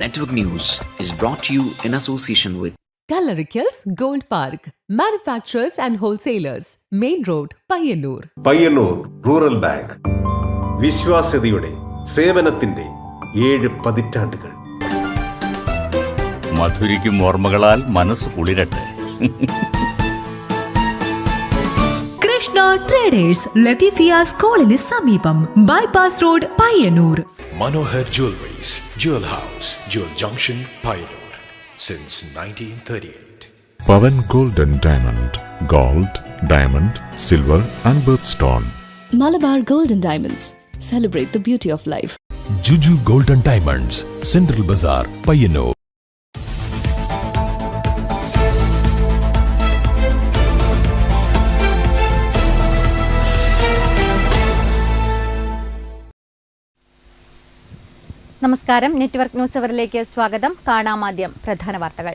Network News is brought to you in association with Kalarikals Gold Park, manufacturers and wholesalers, Main Road, Payyannur. Payyannur rural bank വിശ്വാസ്യതയുടെ സേവനത്തിന്റെ 7 പതിറ്റാണ്ടുകൾ. മധുരിക്കും ഓർമ്മകളാൽ മനസ്സ് കുളിരട്ടെ. Krishna traders, Latheefiya സ്കൂളിന് സമീപം, bypass road, Payyanur. Manohar Jewelries, Jewel House, Jewel Junction, Payyanur, since 1938. Pavan Gold and Diamond, Gold, Diamond, Silver and Birthstone. Malabar Gold and Diamonds, celebrate the beauty of life. Juju Gold and Diamonds, Central Bazaar, Payyannur. നമസ്കാരം. Network news അവറിലേക്ക് സ്വാഗതം. കാണാമാദ്യം പ്രധാന വാർത്തകൾ.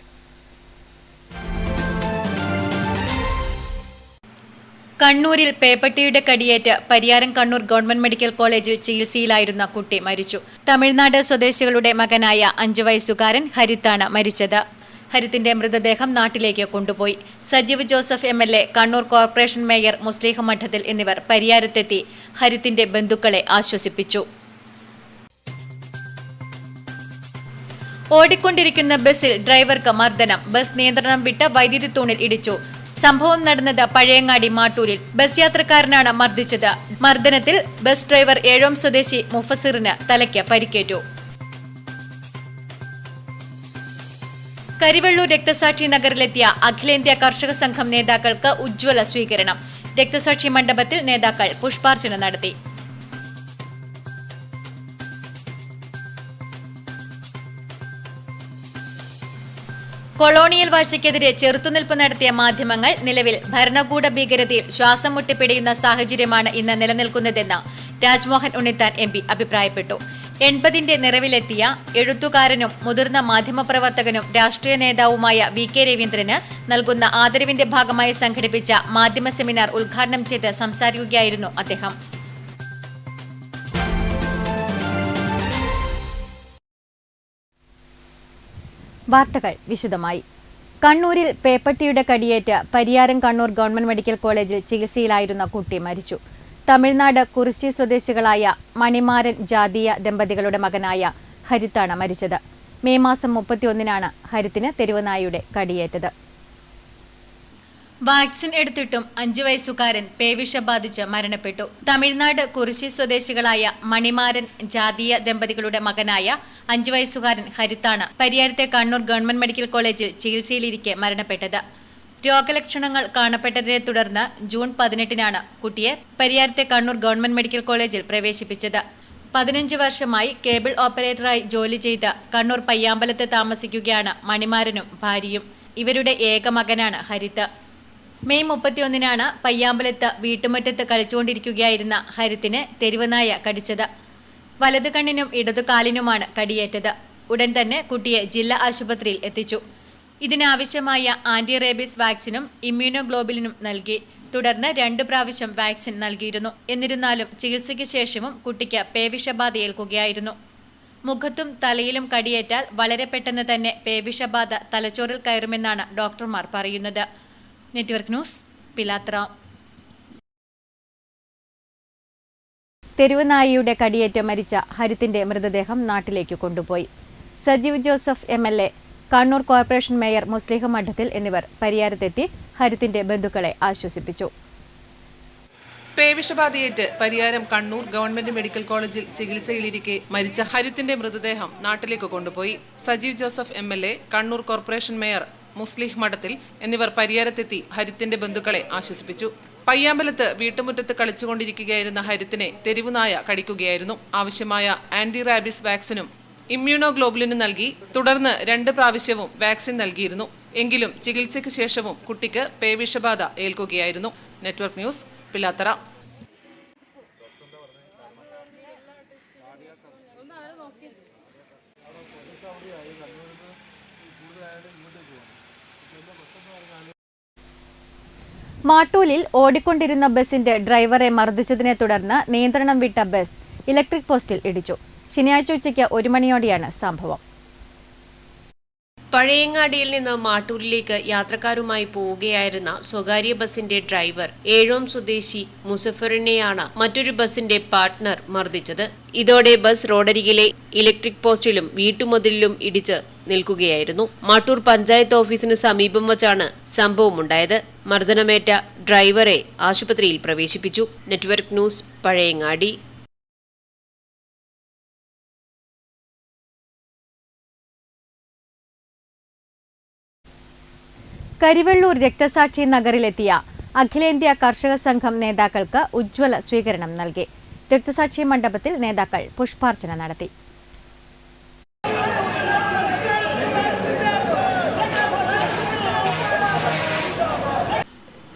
കണ്ണൂരിൽ പേപ്പട്ടിയുടെ കടിയേറ്റ് Pariyaram Kannur government medical കോളേജിൽ ചികിത്സയിലായിരുന്ന കുട്ടി മരിച്ചു. തമിഴ്നാട് സ്വദേശികളുടെ മകനായ 5 വയസ്സുകാരൻ ഹരിത്താണ് മരിച്ചത്. ഹരിത്തിന്റെ മൃതദേഹം നാട്ടിലേക്ക് കൊണ്ടുപോയി. Sajeev Joseph MLA, Kannur corporation mayor മുസ്ലിഹ് മഠത്തിൽ എന്നിവർ പരിയാരത്തെത്തി ഹരിത്തിന്റെ ബന്ധുക്കളെ ആശ്വസിപ്പിച്ചു. ഓടിക്കൊണ്ടിരിക്കുന്ന ബസ്സിൽ ഡ്രൈവർക്ക് മർദ്ദനം. ബസ് നിയന്ത്രണം വിട്ട് വൈദ്യുതി തൂണിൽ ഇടിച്ചു. സംഭവം നടന്നത് പഴയങ്ങാടി മാട്ടൂരിൽ. ബസ് യാത്രക്കാരനാണ് മർദ്ദിച്ചത്. മർദ്ദനത്തിൽ ബസ് ഡ്രൈവർ ഏഴോം സ്വദേശി മുഫസിറിന് തലയ്ക്ക് പരിക്കേറ്റു. കരിവെള്ളൂർ രക്തസാക്ഷി നഗറിലെത്തിയ അഖിലേന്ത്യാ കർഷക സംഘം നേതാക്കൾക്ക് ഉജ്ജ്വല സ്വീകരണം. രക്തസാക്ഷി മണ്ഡപത്തിൽ നേതാക്കൾ പുഷ്പാർച്ചന നടത്തി. കൊളോണിയൽ വാഴ്ചയ്ക്കെതിരെ ചെറുത്തുനിൽപ്പ് നടത്തിയ മാധ്യമങ്ങൾ നിലവിൽ ഭരണകൂട ഭീകരതയിൽ ശ്വാസം മുട്ടിപ്പിടിയുന്ന സാഹചര്യമാണ് ഇന്ന് നിലനിൽക്കുന്നതെന്ന് രാജ്മോഹൻ ഉണ്ണിത്താൻ MP അഭിപ്രായപ്പെട്ടു. 80ന്റെ നിറവിലെത്തിയ എഴുത്തുകാരനും മുതിർന്ന മാധ്യമപ്രവർത്തകനും രാഷ്ട്രീയ നേതാവുമായ VK രവീന്ദ്രന് നൽകുന്ന ആദരവിന്റെ ഭാഗമായി സംഘടിപ്പിച്ച മാധ്യമ സെമിനാർ ഉദ്ഘാടനം ചെയ്ത് സംസാരിക്കുകയായിരുന്നു അദ്ദേഹം. വാർത്തകൾ വിശദമായി. കണ്ണൂരിൽ പേപ്പട്ടിയുടെ കടിയേറ്റ് പരിയാരം കണ്ണൂർ ഗവൺമെന്റ് മെഡിക്കൽ കോളേജിൽ ചികിത്സയിലായിരുന്ന കുട്ടി മരിച്ചു. തമിഴ്നാട് കുറിച്ചി സ്വദേശികളായ മണിമാരൻ ജാതീയ ദമ്പതികളുടെ മകനായ ഹരിത്താണ് മരിച്ചത്. മെയ് മാസം 31-നാണ് ഹരിത്തിന് തെരുവുനായയുടെ കടിയേറ്റത്. വാക്സിൻ എടുത്തിട്ടും 5 വയസ്സുകാരൻ പേവിഷ ബാധിച്ച് മരണപ്പെട്ടു. തമിഴ്നാട് കുറിച്ചി സ്വദേശികളായ മണിമാരൻ ജാതീയ ദമ്പതികളുടെ മകനായ 5 വയസ്സുകാരൻ ഹരിത്താണ് പരിയാരത്തെ കണ്ണൂർ ഗവൺമെന്റ് മെഡിക്കൽ കോളേജിൽ ചികിത്സയിലിരിക്കെ മരണപ്പെട്ടത്. രോഗലക്ഷണങ്ങൾ കാണപ്പെട്ടതിനെ തുടർന്ന് ജൂൺ 18-നാണ് കുട്ടിയെ പരിയാരത്തെ കണ്ണൂർ ഗവൺമെന്റ് മെഡിക്കൽ കോളേജിൽ പ്രവേശിപ്പിച്ചത്. 15 വർഷമായി കേബിൾ ഓപ്പറേറ്ററായി ജോലി ചെയ്ത് കണ്ണൂർ പയ്യാമ്പലത്ത് താമസിക്കുകയാണ് മണിമാരനും ഭാര്യയും. ഇവരുടെ ഏക മകനാണ് ഹരിത്ത്. മെയ് 31-നാണ് പയ്യാമ്പലത്ത് വീട്ടുമുറ്റത്ത് കളിച്ചുകൊണ്ടിരിക്കുകയായിരുന്ന ഹരിത്തിന് തെരുവുനായ കടിച്ചത്. വലതു കണ്ണിനും ഇടതു കാലിനുമാണ് കടിയേറ്റത്. ഉടൻ തന്നെ കുട്ടിയെ ജില്ലാ ആശുപത്രിയിൽ എത്തിച്ചു. ഇതിനാവശ്യമായ ആന്റി റേബീസ് വാക്സിനും ഇമ്മ്യൂണോഗ്ലോബുലിനും നൽകി. തുടർന്ന് 2 പ്രാവശ്യം വാക്സിൻ നൽകിയിരുന്നു. എന്നിരുന്നാലും ചികിത്സയ്ക്ക് ശേഷവും കുട്ടിക്ക് പേവിഷബാധ ഏൽക്കുകയായിരുന്നു. മുഖത്തും തലയിലും കടിയേറ്റാൽ വളരെ പെട്ടെന്ന് തന്നെ പേവിഷബാധ തലച്ചോറിൽ കയറുമെന്നാണ് ഡോക്ടർമാർ പറയുന്നത്. നെറ്റ്വർക്ക് ന്യൂസ്, പിലാത്ര. തെരുവുനായിയുടെ കടിയേറ്റ് മരിച്ച ഹരിത്തിന്റെ മൃതദേഹം നാട്ടിലേക്ക് കൊണ്ടുപോയി. Sajeev Joseph MLA, Kannur corporation mayor മുസ്ലിഹ് മഠത്തിൽ എന്നിവർ പരിയാരത്തെത്തി ഹരിത്തിന്റെ ബന്ധുക്കളെ ആശ്വസിപ്പിച്ചു. പേവിഷബാധയേറ്റ് പരിയാരം കണ്ണൂർ ഗവൺമെന്റ് മെഡിക്കൽ കോളേജിൽ ചികിത്സയിലിരിക്കെ മരിച്ച ഹരിത്തിന്റെ മൃതദേഹം നാട്ടിലേക്ക് കൊണ്ടുപോയി. Sajeev Joseph MLA, Kannur corporation mayor മുസ്ലിഹ് മഠത്തിൽ എന്നിവർ പരിയാരത്തെത്തി ഹരിത്തിന്റെ ബന്ധുക്കളെ ആശ്വസിപ്പിച്ചു. പയ്യാമ്പലത്ത് വീട്ടുമുറ്റത്ത് കളിച്ചുകൊണ്ടിരിക്കുകയായിരുന്ന ഹരിത്തിനെ തെരുവുനായ കടിക്കുകയായിരുന്നു. ആവശ്യമായ ആന്റി റാബീസ് വാക്സിനും ഇമ്മ്യൂണോഗ്ലോബുലിനും നൽകി. തുടർന്ന് 2 പ്രാവശ്യവും വാക്സിൻ നൽകിയിരുന്നു. എങ്കിലും ചികിത്സയ്ക്ക് ശേഷവും കുട്ടിക്ക് പേവിഷബാധ ഏൽക്കുകയായിരുന്നു. Network news, Pilathara. മാട്ടൂലിൽ ഓടിക്കൊണ്ടിരുന്ന ബസിന്റെ ഡ്രൈവറെ മർദ്ദിച്ചതിനെ തുടർന്ന് നിയന്ത്രണം വിട്ട ബസ് ഇലക്ട്രിക് പോസ്റ്റിൽ ഇടിച്ചു. ശനിയാഴ്ച ഉച്ചയ്ക്ക് 1 മണിയോടെയാണ് സംഭവം. പഴയങ്ങാടിയിൽ നിന്ന് മാട്ടൂരിലേക്ക് യാത്രക്കാരുമായി പോവുകയായിരുന്ന സ്വകാര്യ ബസിന്റെ ഡ്രൈവർ ഏഴോം സ്വദേശി മുസഫറിനെയാണ് മറ്റൊരു ബസിന്റെ പാർട്ട്ണർ മർദ്ദിച്ചത്. ഇതോടെ ബസ് റോഡരികിലെ ഇലക്ട്രിക് പോസ്റ്റിലും വീട്ടുമതിലിലും ഇടിച്ച് നിൽക്കുകയായിരുന്നു. മാട്ടൂർ പഞ്ചായത്ത് ഓഫീസിന് സമീപം വച്ചാണ് സംഭവമുണ്ടായത്. മർദ്ദനമേറ്റ ഡ്രൈവറെ ആശുപത്രിയിൽ പ്രവേശിപ്പിച്ചു. Network news, Pazhayangadi. കരിവെള്ളൂർ രക്തസാക്ഷി നഗറിലെത്തിയ അഖിലേന്ത്യാ കർഷക സംഘം നേതാക്കൾക്ക് ഉജ്ജ്വല സ്വീകരണം നൽകി. രക്തസാക്ഷി മണ്ഡപത്തിൽ നേതാക്കൾ പുഷ്പാർച്ചന നടത്തി.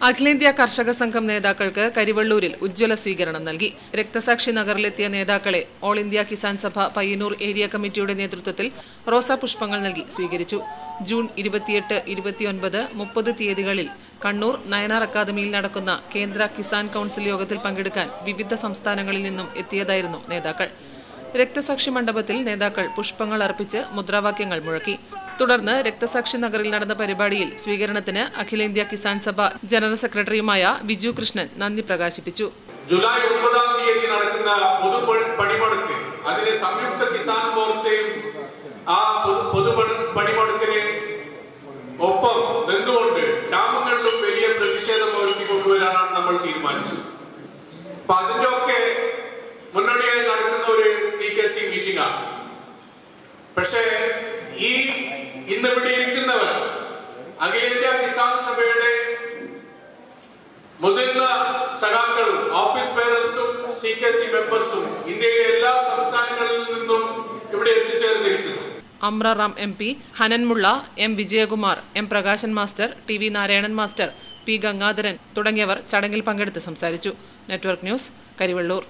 അഖിലേന്ത്യാ കർഷക സംഘം നേതാക്കൾക്ക് കരിവെള്ളൂരിൽ ഉജ്ജ്വല സ്വീകരണം നൽകി. രക്തസാക്ഷി നഗറിലെത്തിയ നേതാക്കളെ all India Kisan Sabha Payyanur area കമ്മിറ്റിയുടെ നേതൃത്വത്തിൽ റോസാപുഷ്പങ്ങൾ നൽകി സ്വീകരിച്ചു. ജൂൺ 28, 29, 30 തീയതികളിൽ കണ്ണൂർ നയനാർ അക്കാദമിയിൽ നടക്കുന്ന കേന്ദ്ര കിസാൻ കൗൺസിൽ യോഗത്തിൽ പങ്കെടുക്കാൻ വിവിധ സംസ്ഥാനങ്ങളിൽ നിന്നും എത്തിയതായിരുന്നു നേതാക്കൾ. രക്തസാക്ഷി മണ്ഡപത്തിൽ നേതാക്കൾ പുഷ്പങ്ങൾ അർപ്പിച്ച് മുദ്രാവാക്യങ്ങൾ മുഴക്കി. തുടർന്ന് രക്തസാക്ഷി നഗറിൽ നടന്ന പരിപാടിയിൽ സ്വീകരണത്തിന് അഖിലേന്ത്യാ കിസാൻ സഭ ജനറൽ സെക്രട്ടറിയുമായ വിജു കൃഷ്ണൻ നന്ദി പ്രകാശിപ്പിച്ചു. ജൂലൈ 9 തീയതി നടക്കുന്ന പൊതുപണിമുടക്ക് അതിന് സംയുക്ത കിസാൻ മോർച്ചയും ആ പൊതുപണിമുടക്കിന് ഒപ്പം നിന്നുകൊണ്ട് ഗ്രാമങ്ങളിലും വലിയ പ്രതിഷേധം ഉയർത്തിക്കൊണ്ടുവരാനാണ് നമ്മൾ തീരുമാനിച്ചത്. അപ്പൊ അതിന്റെ ഒക്കെ മുന്നോടിയായി നടക്കുന്ന ഒരു CKC മീറ്റിംഗ് ആണ്. പക്ഷേ ഇന്ന് ഇവിടെ ഇരിക്കുന്നവർ അഖിലേന്ത്യാ കിസാൻ സഭയുടെ മുതിർന്ന സഖാക്കളും ഓഫീസ് ബെയറേഴ്സും CKC മെമ്പേഴ്സും ഇന്ത്യയിലെ എല്ലാ സംസ്ഥാനങ്ങളിൽ നിന്നും ഇവിടെ എത്തിച്ചേർന്നിരിക്കുന്നു. Amraram MP, Hananmulla, M. Vijayakumar, M. Prakashan master, TV Narayanan master, P. Gangadharan തുടങ്ങിയവർ ചടങ്ങിൽ പങ്കെടുത്ത് സംസാരിച്ചു. Network news, Karivellur.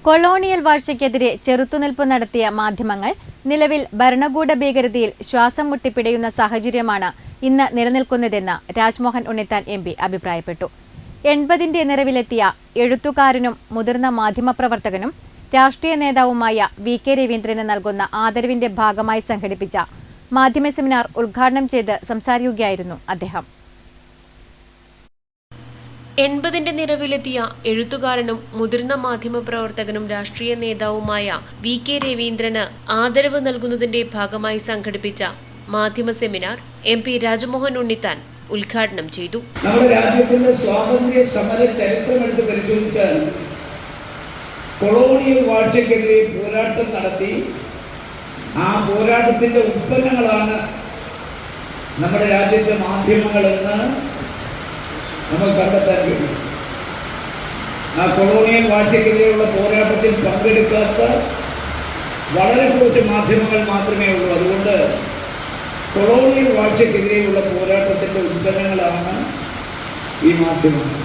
കൊളോണിയൽ വാഴ്ചയ്ക്കെതിരെ ചെറുത്തുനിൽപ്പ് നടത്തിയ മാധ്യമങ്ങൾ നിലവിൽ ഭരണകൂട ഭീകരതയിൽ ശ്വാസം മുട്ടിപ്പിടയുന്ന സാഹചര്യമാണ് ഇന്ന് നിലനിൽക്കുന്നതെന്ന് രാജ്മോഹൻ ഉണ്ണിത്താൻ MP അഭിപ്രായപ്പെട്ടു. 80ന്റെ നിറവിലെത്തിയ എഴുത്തുകാരനും മുതിർന്ന മാധ്യമപ്രവർത്തകനും രാഷ്ട്രീയ നേതാവുമായ VK രവീന്ദ്രന് നൽകുന്ന ആദരവിന്റെ ഭാഗമായി സംഘടിപ്പിച്ച മാധ്യമ സെമിനാർ ഉദ്ഘാടനം ചെയ്ത് സംസാരിക്കുകയായിരുന്നു അദ്ദേഹം. 80ന്റെ നിറവിലെത്തിയ എഴുത്തുകാരനും മുതിർന്ന മാധ്യമപ്രവർത്തകനും രാഷ്ട്രീയ നേതാവുമായ VK രവീന്ദ്രന് ആദരവ് നൽകുന്നതിന്റെ ഭാഗമായി സംഘടിപ്പിച്ച മാധ്യമ സെമിനാർ MP രാജ്മോഹൻ ഉണ്ണിത്താൻ ഉദ്ഘാടനം ചെയ്തു. നമ്മുടെ രാജ്യത്തിന്റെ സ്വാതന്ത്ര്യ സമര ചരിത്രമെടുത്ത് പരിശോധിച്ചാൽ കൊളോണിയൽ വാഴ്ചയ്ക്കെതിരെ പോരാട്ടം നടത്തി ആ പോരാട്ടത്തിന്റെ ഉത്പന്നങ്ങളാണ് നമ്മുടെ രാജ്യത്തെ മാധ്യമങ്ങളെന്ന് നമ്മൾ കണ്ടെത്താൻ കഴിയും. ആ കൊളോണിയൽ വാഴ്ചയ്ക്കെതിരെയുള്ള പോരാട്ടത്തിൽ പങ്കെടുക്കാത്ത വളരെ കുറച്ച് മാധ്യമങ്ങൾ മാത്രമേ ഉള്ളൂ. അതുകൊണ്ട് കൊളോണിയൽ വാഴ്ചയ്ക്കെതിരെയുള്ള പോരാട്ടത്തിൻ്റെ ഉത്പന്നങ്ങളാണ് ഈ മാധ്യമങ്ങൾ.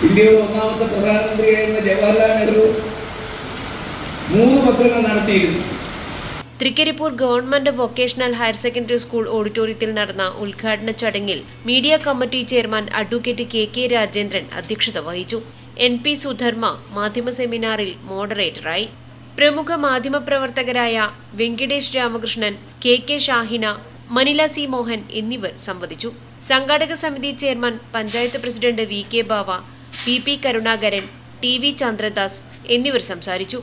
ഇന്ത്യയുടെ ഒന്നാമത്തെ പ്രധാനമന്ത്രിയായിരുന്ന ജവഹർലാൽ നെഹ്റു 3 പത്രങ്ങൾ നടത്തിയിരുന്നു. Trikaripur government vocational higher secondary school ഓഡിറ്റോറിയത്തിൽ നടന്ന ഉദ്ഘാടന ചടങ്ങിൽ media committee chairman advocate KK Rajendran അധ്യക്ഷത വഹിച്ചു. NP സുധർമ്മ മാധ്യമ സെമിനാറിൽ മോഡറേറ്ററായി. പ്രമുഖ മാധ്യമപ്രവർത്തകരായ വെങ്കിടേഷ് രാമകൃഷ്ണൻ, KK ഷാഹിന, മനില C മോഹൻ എന്നിവർ സംവദിച്ചു. സംഘാടക സമിതി chairman panchayat president VK Bava, PP Karunakaran, TV Chandradas എന്നിവർ സംസാരിച്ചു.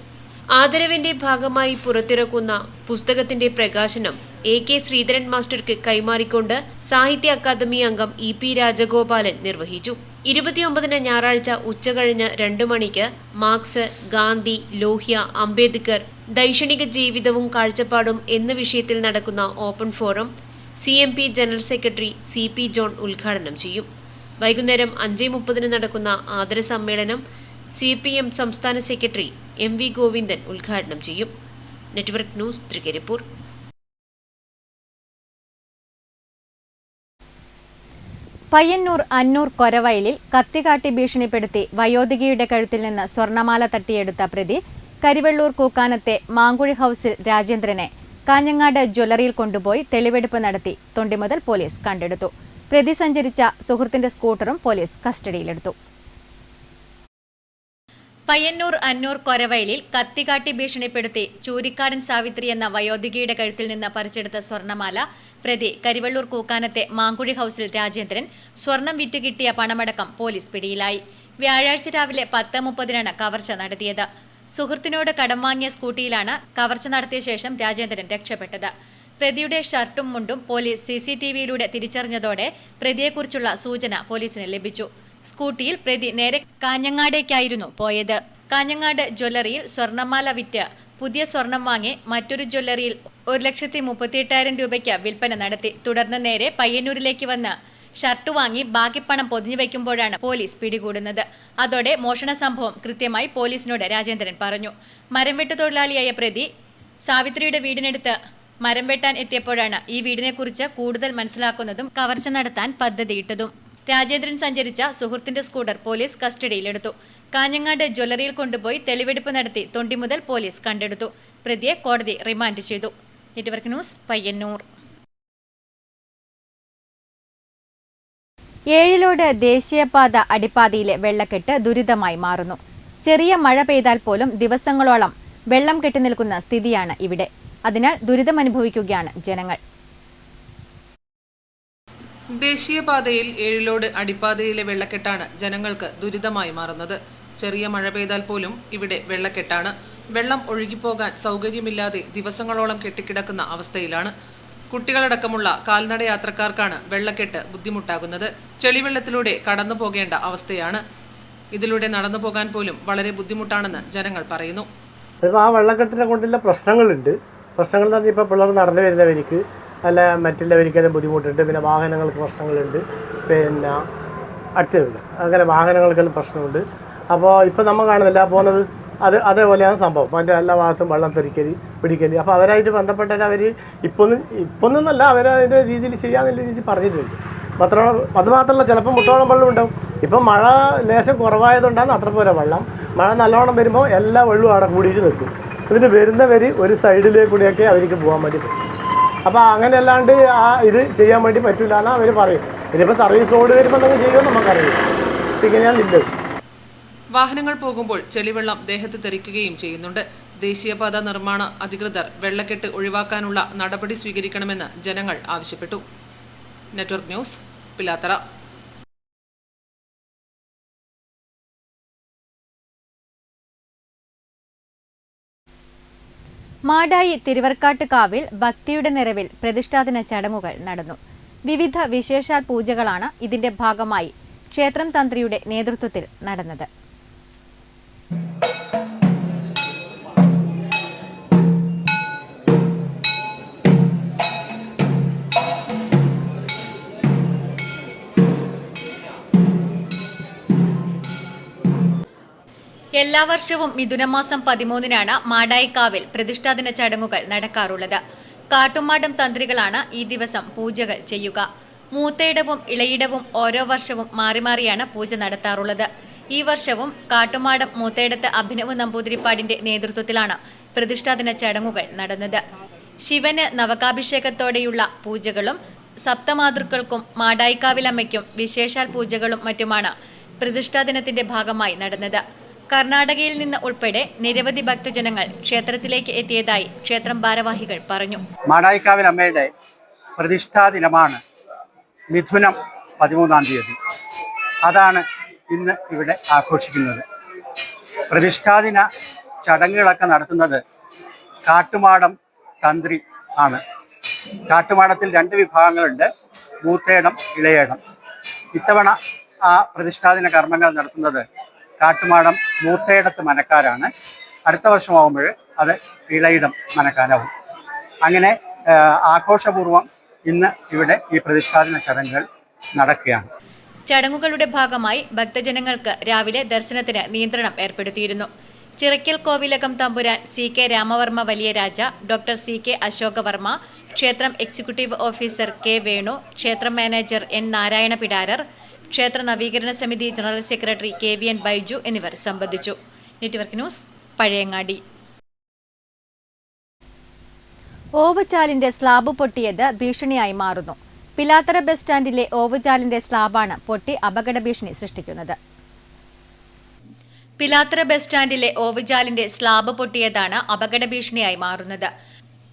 ആദരവിന്റെ ഭാഗമായി പുറത്തിറക്കുന്ന പുസ്തകത്തിന്റെ പ്രകാശനം AK ശ്രീധരൻ മാസ്റ്റർക്ക് കൈമാറിക്കൊണ്ട് സാഹിത്യ അക്കാദമി അംഗം EP രാജഗോപാലൻ നിർവഹിച്ചു. 29 ഞായറാഴ്ച ഉച്ചകഴിഞ്ഞ് 2 മണിക്ക് മാർക്സ്, ഗാന്ധി, ലോഹ്യ, അംബേദ്കർ, ദൈക്ഷണിക ജീവിതവും കാഴ്ചപ്പാടും എന്ന വിഷയത്തിൽ നടക്കുന്ന open forum CMP general secretary CP John ഉദ്ഘാടനം ചെയ്യും. വൈകുന്നേരം 5:30 നടക്കുന്ന ആദര സമ്മേളനം CPM സംസ്ഥാന സെക്രട്ടറി MV ഗോവിന്ദൻ ഉദ്ഘാടനം ചെയ്യും. Network news, Trikaripur. പയ്യന്നൂർ അന്നൂർ കൊരവയലിൽ കത്തികാട്ടി ഭീഷണിപ്പെടുത്തി വയോധികയുടെ കഴുത്തിൽ നിന്ന് സ്വർണമാല തട്ടിയെടുത്ത പ്രതി കരിവെള്ളൂർ കൂക്കാനത്തെ മാങ്കുഴി ഹൌസിൽ രാജേന്ദ്രനെ കാഞ്ഞങ്ങാട് ജ്വല്ലറിയിൽ കൊണ്ടുപോയി തെളിവെടുപ്പ് നടത്തി തൊണ്ടിമുതൽ പോലീസ് കണ്ടെടുത്തു. പ്രതി സഞ്ചരിച്ച സുഹൃത്തിന്റെ സ്കൂട്ടറും പോലീസ് കസ്റ്റഡിയിലെടുത്തു. പയ്യന്നൂർ അന്നൂർ കൊരവയലിൽ കത്തികാട്ടി ഭീഷണിപ്പെടുത്തി ചൂരിക്കാടൻ സാവിത്രി എന്ന വയോധികയുടെ കഴുത്തിൽ നിന്ന് പറിച്ചെടുത്ത സ്വർണ്ണമാല പ്രതി കരിവള്ളൂർ കൂക്കാനത്തെ മാങ്കുഴി ഹൌസിൽ രാജേന്ദ്രൻ സ്വർണം വിറ്റുകിട്ടിയ പണമടക്കം പോലീസ് പിടിയിലായി. വ്യാഴാഴ്ച രാവിലെ 10:30 കവർച്ച നടത്തിയത്. സുഹൃത്തിനോട് കടം വാങ്ങിയ സ്കൂട്ടിയിലാണ് കവർച്ച നടത്തിയ ശേഷം രാജേന്ദ്രൻ രക്ഷപ്പെട്ടത്. പ്രതിയുടെ ഷർട്ടും മുണ്ടും പോലീസ് CCTVയിലൂടെ തിരിച്ചറിഞ്ഞതോടെ പ്രതിയെക്കുറിച്ചുള്ള സൂചന പോലീസിന് ലഭിച്ചു. സ്കൂട്ടിയിൽ പ്രതി നേരെ കാഞ്ഞങ്ങാടേക്കായിരുന്നു പോയത്. കാഞ്ഞങ്ങാട് ജ്വല്ലറിയിൽ സ്വർണ്ണമാല വിറ്റ് പുതിയ സ്വർണം വാങ്ങി മറ്റൊരു ജ്വല്ലറിയിൽ 1,38,000 രൂപയ്ക്ക് വിൽപ്പന നടത്തി. തുടർന്ന് നേരെ പയ്യന്നൂരിലേക്ക് വന്ന് ഷർട്ട് വാങ്ങി ബാക്കി പണം പൊതിഞ്ഞു വയ്ക്കുമ്പോഴാണ് പോലീസ് പിടികൂടുന്നത്. അതോടെ മോഷണ സംഭവം കൃത്യമായി പോലീസിനോട് രാജേന്ദ്രൻ പറഞ്ഞു. മരം വെട്ട് തൊഴിലാളിയായ പ്രതി സാവിത്രിയുടെ വീടിനടുത്ത് മരം വെട്ടാൻ എത്തിയപ്പോഴാണ് ഈ വീടിനെക്കുറിച്ച് കൂടുതൽ മനസ്സിലാക്കുന്നതും കവർച്ച നടത്താൻ പദ്ധതിയിട്ടതും. രാജേന്ദ്രൻ സഞ്ചരിച്ച സുഹൃത്തിന്റെ സ്കൂട്ടർ പോലീസ് കസ്റ്റഡിയിലെടുത്തു. കാഞ്ഞങ്ങാട് ജ്വല്ലറിയിൽ കൊണ്ടുപോയി തെളിവെടുപ്പ് നടത്തി തൊണ്ടി മുതൽ പോലീസ് കണ്ടെടുത്തു. പ്രതിയെ കോടതി റിമാൻഡ് ചെയ്തു. Network news, Payyanur. ഏഴിലോട് ദേശീയപാത അടിപ്പാതയിലെ വെള്ളക്കെട്ട് ദുരിതമായി മാറുന്നു. ചെറിയ മഴ പെയ്താൽ പോലും ദിവസങ്ങളോളം വെള്ളം കെട്ടിനിൽക്കുന്ന സ്ഥിതിയാണ് ഇവിടെ. അതിനാൽ ദുരിതമനുഭവിക്കുകയാണ് ജനങ്ങൾ. ദേശീയപാതയിൽ ഏഴിലോട് അടിപ്പാതയിലെ വെള്ളക്കെട്ടാണ് ജനങ്ങൾക്ക് ദുരിതമായി മാറുന്നത്. ചെറിയ മഴ പെയ്താൽ പോലും ഇവിടെ വെള്ളക്കെട്ടാണ്. വെള്ളം ഒഴുകിപ്പോകാൻ സൗകര്യമില്ലാതെ ദിവസങ്ങളോളം കെട്ടിക്കിടക്കുന്ന അവസ്ഥയിലാണ്. കുട്ടികളടക്കമുള്ള കാൽനട യാത്രക്കാർക്കാണ് വെള്ളക്കെട്ട് ബുദ്ധിമുട്ടാകുന്നത്. ചെളിവെള്ളത്തിലൂടെ കടന്നു പോകേണ്ട അവസ്ഥയാണ്. ഇതിലൂടെ നടന്നു പോകാൻ പോലും വളരെ ബുദ്ധിമുട്ടാണെന്ന് ജനങ്ങൾ പറയുന്നു. ഇപ്പോൾ ആ വെള്ളക്കെട്ടിനെ കൊണ്ടുള്ള പ്രശ്നങ്ങളുണ്ട്. പ്രശ്നങ്ങൾ എന്ന് പറഞ്ഞാൽ ഇപ്പോൾ പിള്ളേർ നടന്നു വരുന്നവർക്ക് അല്ല മറ്റുള്ളവർക്കെല്ലാം ബുദ്ധിമുട്ടുണ്ട്. പിന്നെ വാഹനങ്ങൾക്ക് പ്രശ്നങ്ങളുണ്ട്. പിന്നെ അടുത്തുണ്ട് അങ്ങനെ വാഹനങ്ങൾക്കെല്ലാം പ്രശ്നമുണ്ട്. അപ്പോൾ ഇപ്പോൾ നമ്മൾ കാണുന്നില്ല പോകുന്നത് അതേപോലെയാണ് സംഭവം. അതിൻ്റെ എല്ലാ ഭാഗത്തും വെള്ളം തെറിക്കൽ പിടിക്കൽ. അപ്പോൾ അവരായിട്ട് ബന്ധപ്പെട്ടവർ അവർ ഇപ്പൊന്നല്ല അവരതിൻ്റെ രീതിയിൽ ചെയ്യാന്നുള്ള രീതിയിൽ പറഞ്ഞിട്ടുണ്ട്. അതുമാത്രമല്ല ചിലപ്പോൾ മുട്ടോളം വെള്ളം ഉണ്ടാവും. ഇപ്പം മഴ ലേശം കുറവായതുകൊണ്ടാണ് അത്ര പോലെ വെള്ളം. മഴ നല്ലോണം വരുമ്പോൾ എല്ലാ വെള്ളവും അവിടെ കൂടിയിട്ട് നിൽക്കും. ഇതിന് വരുന്നവർ ഒരു സൈഡിലേക്ക് കൂടിയൊക്കെ അവർക്ക് പോകാൻ വേണ്ടി പറ്റും. അപ്പോൾ അങ്ങനെ അല്ലാണ്ട് ഇത് ചെയ്യാൻ വേണ്ടി പറ്റില്ല എന്നാണ് അവർ പറയും. ഇനിയിപ്പോൾ സർവീസ് റോഡ് വരുമ്പോൾ നിങ്ങൾ ചെയ്യുമെന്ന് നമുക്കറിയില്ല. ഇങ്ങനെയാണ് ഇല്ല. വാഹനങ്ങൾ പോകുമ്പോൾ ചെളിവെള്ളം ദേഹത്ത് തെറിക്കുകയും ചെയ്യുന്നുണ്ട്. ദേശീയപാത നിർമ്മാണ അധികൃതർ വെള്ളക്കെട്ട് ഒഴിവാക്കാനുള്ള നടപടി സ്വീകരിക്കണമെന്ന് ജനങ്ങൾ ആവശ്യപ്പെട്ടു. Network news, Pilathara. മാടായി തിരുവർക്കാട്ട് കാവിൽ ഭക്തിയുടെ നിറവിൽ പ്രതിഷ്ഠാദിന ചടങ്ങുകൾ നടന്നു. വിവിധ വിശേഷാൽ പൂജകളാണ് ഇതിന്റെ ഭാഗമായി ക്ഷേത്രം തന്ത്രിയുടെ നേതൃത്വത്തിൽ നടന്നത്. എല്ലാ വർഷവും മിഥുനമാസം 13-നാണ് മാടായിക്കാവിൽ പ്രതിഷ്ഠാദിന ചടങ്ങുകൾ നടക്കാറുള്ളത്. കാട്ടുമാടം തന്ത്രികളാണ് ഈ ദിവസം പൂജകൾ ചെയ്യുക. മൂത്തയിടവും ഇളയിടവും ഓരോ വർഷവും മാറി മാറിയാണ് പൂജ നടത്താറുള്ളത്. ഈ വർഷവും കാട്ടുമാടം മൂത്തയിടത്ത് അഭിനവ് നമ്പൂതിരിപ്പാടിന്റെ നേതൃത്വത്തിലാണ് പ്രതിഷ്ഠാദിന ചടങ്ങുകൾ നടന്നത്. ശിവന് നവകാഭിഷേകത്തോടെയുള്ള പൂജകളും സപ്തമാതൃക്കൾക്കും മാടായിക്കാവിലമ്മയ്ക്കും വിശേഷാൽ പൂജകളും മറ്റുമാണ് പ്രതിഷ്ഠാദിനത്തിന്റെ ഭാഗമായി നടന്നത്. കർണാടകയിൽ നിന്ന് ഉൾപ്പെടെ നിരവധി ഭക്തജനങ്ങൾ ക്ഷേത്രത്തിലേക്ക് എത്തിയതായി ക്ഷേത്രം ഭാരവാഹികൾ പറഞ്ഞു. മാടായിക്കാവിൽ അമ്മയുടെ പ്രതിഷ്ഠാ ദിനമാണ് മിഥുനം 13-ാം തീയതി. അതാണ് ഇന്ന് ഇവിടെ ആഘോഷിക്കുന്നത്. പ്രതിഷ്ഠാദിന ചടങ്ങുകളൊക്കെ നടത്തുന്നത് കാട്ടുമാടം തന്ത്രി ആണ്. കാട്ടുമാടത്തിൽ 2 വിഭാഗങ്ങളുണ്ട്, മൂത്തേടം, ഇളയേടം. ഇത്തവണ ആ പ്രതിഷ്ഠാദിന കർമ്മങ്ങൾ നടത്തുന്നത് കാട്ടുമാടം മൂത്തേടത്ത് മനക്കാരാണ്. അടുത്ത വർഷമാകുമ്പോൾ അത് ഇളയിടം മനക്കാരാവും. അങ്ങനെ ആഘോഷപൂർവ്വം ഇന്ന് ഇവിടെ ഈ പ്രതിഷ്ഠാദിന ചടങ്ങുകൾ നടക്കുകയാണ്. ചടങ്ങുകളുടെ ഭാഗമായി ഭക്തജനങ്ങൾക്ക് രാവിലെ ദർശനത്തിന് നിയന്ത്രണം ഏർപ്പെടുത്തിയിരുന്നു. ചിറക്കൽ കോവിലകം തമ്പുരാൻ CK രാമവർമ്മ വലിയ രാജ, ഡോക്ടർ CK അശോകവർമ്മ, ക്ഷേത്രം എക്സിക്യൂട്ടീവ് ഓഫീസർ K വേണു, ക്ഷേത്രം മാനേജർ N നാരായണ പിടാരർ, ക്ഷേത്ര നവീകരണ സമിതി ജനറൽ സെക്രട്ടറി KVN ബൈജു എന്നിവർ സംബന്ധിച്ചു. Network news, Pazhayangadi. ഓവുചാലിന്റെ സ്ലാബ് പൊട്ടിയത് ഭീഷണിയായി മാറുന്നു. പിലാത്തറ ബസ് സ്റ്റാൻഡിലെ ഓവുചാലിന്റെ സ്ലാബാണ് പൊട്ടി അപകട ഭീഷണി സൃഷ്ടിക്കുന്നത്. പിലാത്തറ ബസ് സ്റ്റാൻഡിലെ ഓവുചാലിന്റെ സ്ലാബ് പൊട്ടിയതാണ് അപകട ഭീഷണിയായി മാറുന്നത്.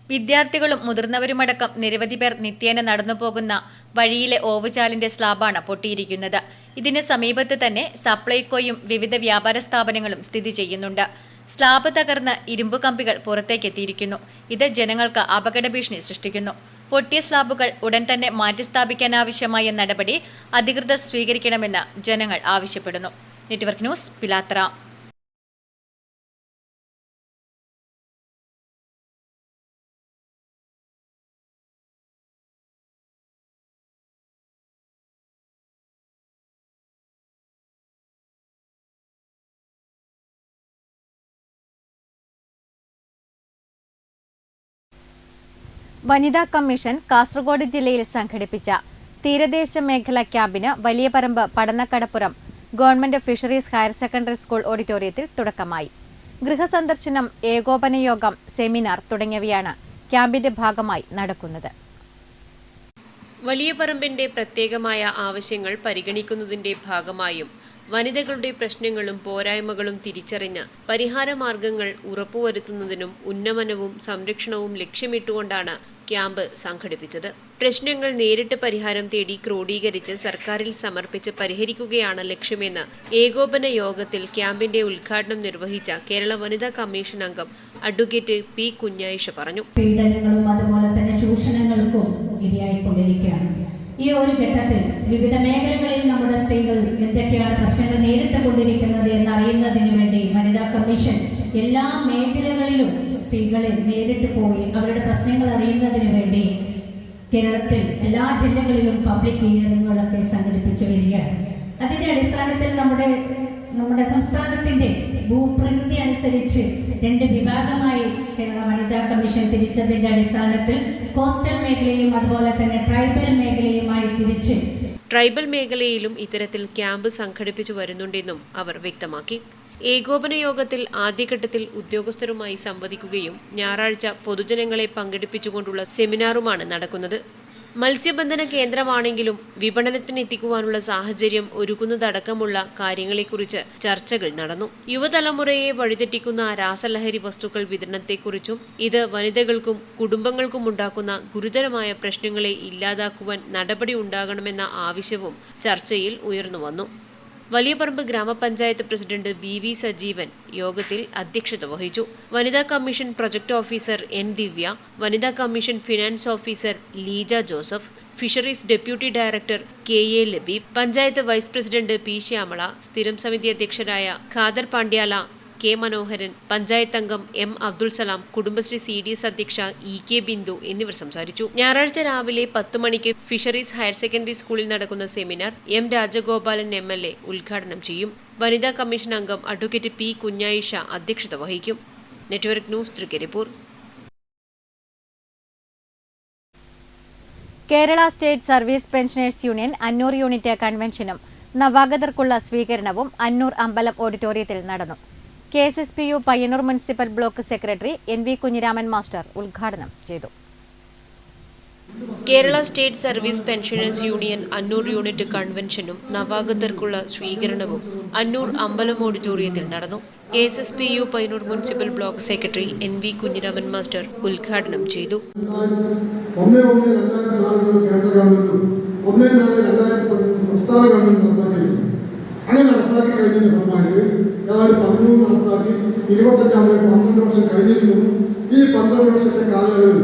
വിദ്യാർത്ഥികളും മുതിർന്നവരുമടക്കം നിരവധി പേർ നിത്യേന നടന്നുപോകുന്ന വഴിയിലെ ഓവുചാലിന്റെ സ്ലാബാണ് പൊട്ടിയിരിക്കുന്നത്. ഇതിന് സമീപത്ത് തന്നെ സപ്ലൈകോയും വിവിധ വ്യാപാര സ്ഥാപനങ്ങളും സ്ഥിതി ചെയ്യുന്നുണ്ട്. സ്ലാബ് തകർന്ന് ഇരുമ്പു കമ്പികൾ പുറത്തേക്കെത്തിയിരിക്കുന്നു. ഇത് ജനങ്ങൾക്ക് അപകട ഭീഷണി സൃഷ്ടിക്കുന്നു. പൊട്ടിയ സ്ലാബുകൾ ഉടൻ തന്നെ മാറ്റിസ്ഥാപിക്കാനാവശ്യമായ നടപടി അധികൃതർ സ്വീകരിക്കണമെന്ന് ജനങ്ങൾ ആവശ്യപ്പെടുന്നു. Network news, Pilathara. വനിതാ കമ്മീഷൻ കാസർഗോഡ് ജില്ലയിൽ സംഘടിപ്പിച്ച തീരദേശ മേഖലാ ക്യാമ്പിന് Valiyaparamba Padannakkadappuram government fisheries higher secondary school ഓഡിറ്റോറിയത്തിൽ തുടക്കമായി. ഗൃഹസന്ദർശനം, ഏകോപന യോഗം, സെമിനാർ തുടങ്ങിയവയാണ് ക്യാമ്പിന്റെ ഭാഗമായി നടക്കുന്നത്. വലിയപറമ്പിന്റെ പ്രത്യേകമായ ആവശ്യങ്ങൾ പരിഗണിക്കുന്നതിന്റെ ഭാഗമായും വനിതകളുടെ പ്രശ്നങ്ങളും പോരായ്മകളും തിരിച്ചറിഞ്ഞ് പരിഹാരമാർഗങ്ങൾ ഉറപ്പുവരുത്തുന്നതിനും ഉന്നമനവും സംരക്ഷണവും ലക്ഷ്യമിട്ടുകൊണ്ടാണ് ക്യാമ്പ് സംഘടിപ്പിച്ചത്. പ്രശ്നങ്ങൾ നേരിട്ട് പരിഹാരം തേടി ക്രോഡീകരിച്ച് സർക്കാരിൽ സമർപ്പിച്ച് പരിഹരിക്കുകയാണ് ലക്ഷ്യമെന്ന് ഏകോപന യോഗത്തിൽ ക്യാമ്പിന്റെ ഉദ്ഘാടനം നിർവഹിച്ച കേരള വനിതാ കമ്മീഷൻ അംഗം അഡ്വക്കേറ്റ് പി കുഞ്ഞായിഷ പറഞ്ഞു. പീഡനങ്ങളും അതുപോലെ തന്നെ ചൂഷണങ്ങൾക്കും ഇരയായിക്കൊണ്ടിരിക്കുകയാണ്. ഈ ഒരു ഘട്ടത്തിൽ വിവിധ മേഖലകളിൽ നമ്മുടെ സ്ത്രീകൾ എന്തൊക്കെയാണ് പ്രശ്നങ്ങൾ നേരിട്ട് കൊണ്ടിരിക്കുന്നത് എന്നറിയുന്നതിന് വേണ്ടി വനിതാ കമ്മീഷൻ എല്ലാ മേഖലകളിലും സ്ത്രീകളെ നേരിട്ട് പോയി അവരുടെ പ്രശ്നങ്ങൾ അറിയുന്നതിന് വേണ്ടി കേരളത്തിൽ എല്ലാ ജില്ലകളിലും പബ്ലിക് ഹിയറിങ്ങുകളൊക്കെ സംഘടിപ്പിച്ചു വരികയാണ്. അതിന്റെ അടിസ്ഥാനത്തിൽ നമ്മുടെ സംസ്ഥാനത്തിന്റെ ഭൂപ്രകൃതി അനുസരിച്ച് 2 വിഭാഗമായി കേരള വനിതാ കമ്മീഷൻ തിരിച്ചതിന്റെ അടിസ്ഥാനത്തിൽ കോസ്റ്റൽ മേഖലയും അതുപോലെ തന്നെ ട്രൈബൽ മേഖലയുമായി തിരിച്ച് ട്രൈബൽ മേഖലയിലും ഇത്തരത്തിൽ ക്യാമ്പ് സംഘടിപ്പിച്ചു വരുന്നുണ്ടെന്നും അവർ വ്യക്തമാക്കി. ഏകോപന യോഗത്തിൽ ആദ്യഘട്ടത്തിൽ ഉദ്യോഗസ്ഥരുമായി സംവദിക്കുകയും ഞായറാഴ്ച പൊതുജനങ്ങളെ പങ്കെടുപ്പിച്ചുകൊണ്ടുള്ള സെമിനാറുമാണ് നടക്കുന്നത്. മത്സ്യബന്ധന കേന്ദ്രമാണെങ്കിലും വിപണനത്തിനെത്തിക്കുവാനുള്ള സാഹചര്യം ഒരുക്കുന്നതടക്കമുള്ള കാര്യങ്ങളെക്കുറിച്ച് ചർച്ചകൾ നടന്നു. യുവതലമുറയെ വഴിതെറ്റിക്കുന്ന രാസലഹരി വസ്തുക്കൾ വിതരണത്തെക്കുറിച്ചും ഇത് വനിതകൾക്കും കുടുംബങ്ങൾക്കും ഉണ്ടാക്കുന്ന ഗുരുതരമായ പ്രശ്നങ്ങളെ ഇല്ലാതാക്കുവാൻ നടപടി ഉണ്ടാകണമെന്ന ആവശ്യവും ചർച്ചയിൽ ഉയർന്നുവന്നു. വലിയപറമ്പ് ഗ്രാമപഞ്ചായത്ത് പ്രസിഡന്റ് BV സജീവൻ യോഗത്തിൽ അധ്യക്ഷത വഹിച്ചു. വനിതാ commission project officer N Divya, വനിതാ commission finance officer Leeja Joseph, fisheries deputy director KA Labeeb, panchayat vice president P Shyamala, സ്ഥിരം സമിതി അധ്യക്ഷരായ ഖാദർ പാണ്ഡ്യാല, K മനോഹരൻ, പഞ്ചായത്ത് അംഗം M അബ്ദുൾ സലാം, കുടുംബശ്രീ CDS അധ്യക്ഷ EK ബിന്ദു എന്നിവർ സംസാരിച്ചു. ഞായറാഴ്ച രാവിലെ 10 മണിക്ക് ഫിഷറീസ് ഹയർ സെക്കൻഡറി സ്കൂളിൽ നടക്കുന്ന സെമിനാർ M രാജഗോപാലൻ MLA ഉദ്ഘാടനം ചെയ്യും. വനിതാ കമ്മീഷൻ അംഗം അഡ്വക്കേറ്റ് P കുഞ്ഞായിഷ അധ്യക്ഷത വഹിക്കും. Network news, Trikaripur. Kerala state service pensioners union Annur unit കൺവെൻഷനും നവാഗതർക്കുള്ള സ്വീകരണവും അന്നൂർ അമ്പലം ഓഡിറ്റോറിയത്തിൽ നടന്നു. KSSPU Payyannur municipal block secretary NV Kunhiraman master ഉദ്ഘാടനം ചെയ്തു. Kerala state service pensioners union Annur unit കൺവെൻഷനും നവാഗതർക്കുള്ള സ്വീകരണവും അന്നൂർ അമ്പലം ഓഡിറ്റോറിയത്തിൽ നടന്നു. KSSPU Payyannur municipal block secretary NV Kunhiraman master ഉദ്ഘാടനം ചെയ്തു. അങ്ങനെ നടപ്പാക്കി കഴിഞ്ഞതിന് ഫലമായിട്ട് 13 നടപ്പാക്കി 25 വർഷം കഴിഞ്ഞിരിക്കുന്നു. ഈ 12 വർഷത്തെ കാലയളവിൽ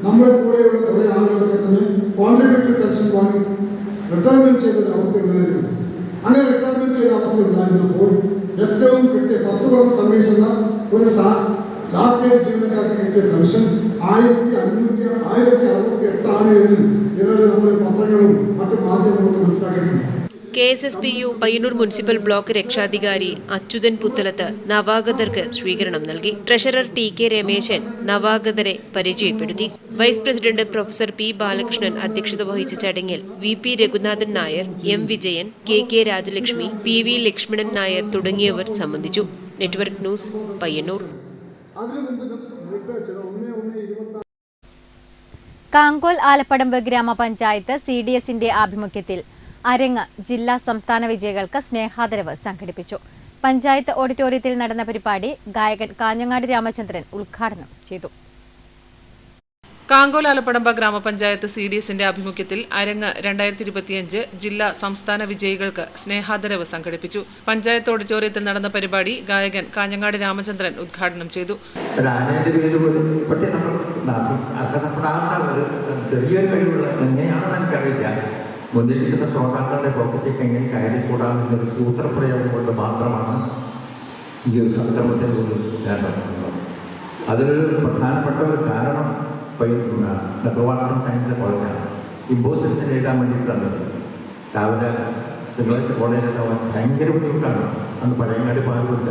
നമ്മുടെ കൂടെയുള്ള കുറേ ആളുകളൊക്കെ തന്നെ കോൺട്രിബ്യൂട്ടറി പെൻഷൻ വാങ്ങി റിട്ടയർമെന്റ് ചെയ്തൊരു അവസ്ഥ ഉണ്ടായിരുന്നു. അങ്ങനെ റിട്ടയർമെന്റ് ചെയ്ത അവസ്ഥ ഉണ്ടായിരുന്നപ്പോൾ ഏറ്റവും കിട്ടിയ 10 വർഷം സർവീസ് എന്ന ഒരു ലാസ്റ്റ് ഇയർ ജീവനക്കാർക്ക് കിട്ടിയ പെൻഷൻ 1568 ആണ് എന്ന് ഇവരുടെ നമ്മുടെ പത്രങ്ങളും മറ്റു മാധ്യമങ്ങളും മനസ്സിലാക്കിയിട്ടുണ്ട്. KSSPU പയ്യന്നൂർ മുനിസിപ്പൽ ബ്ലോക്ക് രക്ഷാധികാരി അച്യുതൻ പുത്തലത്ത് നവാഗതർക്ക് സ്വീകരണം നൽകി. ട്രഷറർ TK രമേശൻ നവാഗതരെ പരിചയപ്പെടുത്തി. Vice president professor P Balakrishnan അധ്യക്ഷത വഹിച്ച ചടങ്ങിൽ VP Raghunathan Nair, M Vijayan, KK Rajalakshmi, PV Lakshmanan Nair തുടങ്ങിയവർ സംബന്ധിച്ചു. Network news, Payyannur. കാങ്കോൽ ആലപ്പടമ്പ് ഗ്രാമപഞ്ചായത്ത് CDSന്റെ ആഭിമുഖ്യത്തിൽ അരങ്ങ് ജില്ലാ സംസ്ഥാന വിജയികൾക്ക് സ്നേഹാദരവ് സംഘടിപ്പിച്ചു. പഞ്ചായത്ത് ഓഡിറ്റോറിയത്തിൽ നടന്ന പരിപാടി ഗായകൻ കാഞ്ഞങ്ങാട് രാമചന്ദ്രൻ ഉദ്ഘാടനം ചെയ്തു. കാങ്കോൽ ആലപ്പടമ്പ ഗ്രാമപഞ്ചായത്ത് CDSന്റെ ആഭിമുഖ്യത്തിൽ അരങ്ങ് 2025 ജില്ലാ സംസ്ഥാന വിജയികൾക്ക് സ്നേഹാദരവ് സംഘടിപ്പിച്ചു. പഞ്ചായത്ത് ഓഡിറ്റോറിയത്തിൽ നടന്ന പരിപാടി ഗായകൻ കാഞ്ഞങ്ങാട് രാമചന്ദ്രൻ ഉദ്ഘാടനം ചെയ്തു. ചെറിയൊരു കഴിവുള്ള എങ്ങനെയാണെന്ന് എനിക്കറിയില്ല. മുന്നിലിരിക്കുന്ന ശ്രോതാക്കളുടെ പോക്കറ്റിലേക്ക് എങ്ങനെ കയറിക്കൂടാമെന്നൊരു സൂത്രപ്രയോഗം കൊണ്ട് മാത്രമാണ് ഈ ഒരു സംരംഭത്തിൽ വേണ്ടത്. അതിലൊരു പ്രധാനപ്പെട്ട ഒരു കാരണം മെട്രോവാട്ടർ സയൻസ് കോളേജാണ്. ഇമ്പോസിഷൻ എഴുതാൻ വേണ്ടിയിട്ടാണ് രാവിലെ തിങ്കളാഴ്ച കോളേജിൽ ഭയങ്കര ബുദ്ധിമുട്ടാണ്. അന്ന് പഴയങ്ങാടി പാലില്ല.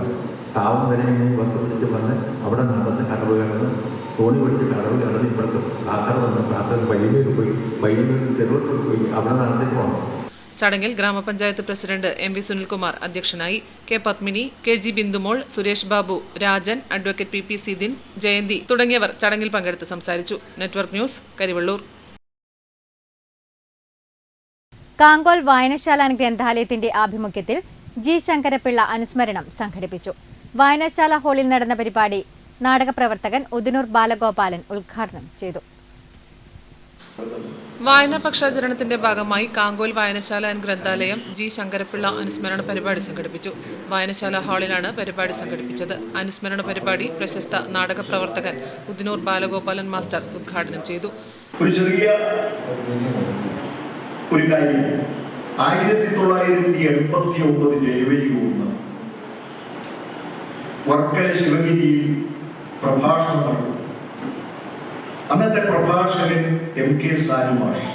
താവം വരെ ഇങ്ങനെ ബസ് പിടിച്ച് വന്ന് അവിടെ നടന്ന് കടവ് കിടന്ന് തോണി പിടിച്ച് കടവ് കിടന്ന് ഇപ്പോഴത്തെ കാക്കർ വന്ന് കാക്കർ വൈകുന്നേരം പോയി വൈകുന്നേരം ചെറുവട്ടൂർ പോയി അവിടെ നടന്നിട്ട് പോകണം. ചടങ്ങിൽ ഗ്രാമപഞ്ചായത്ത് പ്രസിഡന്റ് MV സുനിൽകുമാർ അധ്യക്ഷനായി. K Padmini, KG Bindumol, Suresh Babu, Rajan, advocate PP Sidin, Jayanthi തുടങ്ങിയവർ ചടങ്ങിൽ പങ്കെടുത്ത് സംസാരിച്ചു. Network news, Karivellur. കാങ്കോൽ വായനശാല ഗ്രന്ഥാലയത്തിന്റെ ആഭിമുഖ്യത്തിൽ G ശങ്കരപ്പിള്ള അനുസ്മരണം സംഘടിപ്പിച്ചു. വായനശാല ഹാളിൽ നടന്ന പരിപാടി നാടകപ്രവർത്തകൻ ഉദിനൂർ ബാലഗോപാലൻ ഉദ്ഘാടനം ചെയ്തു. വായനാ പക്ഷാചരണത്തിന്റെ ഭാഗമായി കാങ്കോൽ വായനശാല ഗ്രന്ഥാലയം G ശങ്കരപ്പിള്ള അനുസ്മരണ പരിപാടി സംഘടിപ്പിച്ചു. വായനശാല ഹാളിലാണ് പരിപാടി സംഘടിപ്പിച്ചത്. അനുസ്മരണ പരിപാടി പ്രശസ്ത നാടക പ്രവർത്തകൻ ഉദിനൂർ ബാലഗോപാലൻ മാസ്റ്റർ ഉദ്ഘാടനം ചെയ്തു. ഒരു ചെറിയ ഒരു കാര്യം 1989 ജനുവരി 1 വർക്കല ശിവഗിരിയിൽ പ്രഭാഷണം നടന്നു. അന്നത്തെ പ്രഭാഷകൻ MK സാനുമാഷ്.